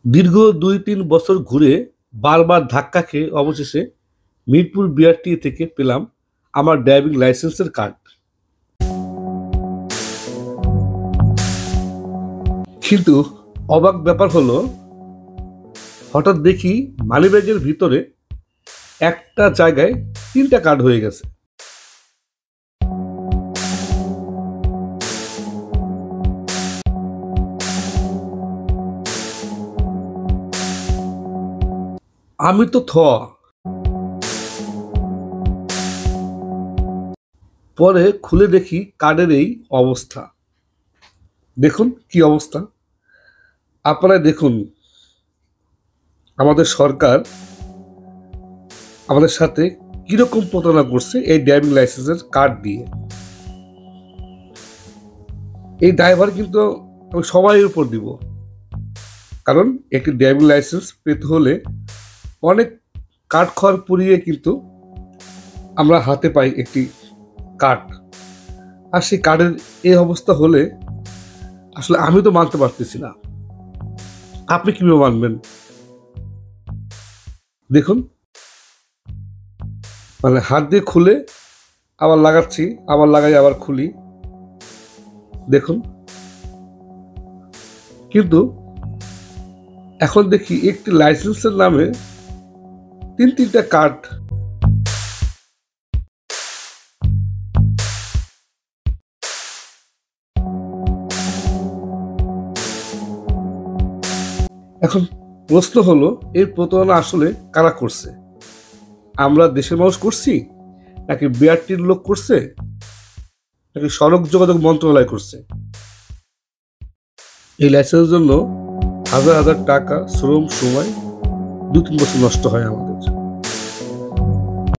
দীর্ঘ ২-৩ বছর ঘুরে বারবার ধাক্কা খেয়ে অবশেষে মিরপুর বিআরটি থেকে পেলাম আমার ড্রাইভিং লাইসেন্সের কার্ড। কিন্তু অবাক ব্যাপার হলো, হঠাৎ দেখি মানিব্যাগের ভিতরে একটা জায়গায় ৩টা কার্ড হয়ে গেছে। আমি তো পরে খুলে দেখি কার্ডের এই অবস্থা। দেখুন কি অবস্থা। আপনারা দেখুন, আমাদের সরকার আমাদের সাথে কিরকম প্রতারণা করছে এই ড্রাইভিং লাইসেন্সের কার্ড দিয়ে। এই ড্রাইভার কিন্তু আমি সবাই উপর দিব, কারণ একটি ড্রাইভিং লাইসেন্স পেতে হলে অনেক কাঠখড় পুড়িয়ে কিন্তু আমরা হাতে পাই একটি কার্ড। আর সেই কার্ডের এই অবস্থা হলে আসলে আমি তো মানতে পারতেছি না। আপনি কিভাবে মানবেন? দেখুন, মানে হাত দিয়ে খুলে আবার লাগাচ্ছি, আবার লাগাই, আবার খুলি। দেখুন, কিন্তু এখন দেখি একটি লাইসেন্সের নামে ৩টা কার্ড। এখন প্রশ্ন হলো, এই প্রতারণা আসলে কারা করছে? আমরা দেশের মানুষ করছি, নাকি বিআরটির লোক করছে, নাকি সড়ক যোগাযোগ মন্ত্রণালয় করছে? এই লাইসেন্সের জন্য হাজার হাজার টাকা, শ্রম, সময় ২-৩ বছর নষ্ট হয় আমাদের।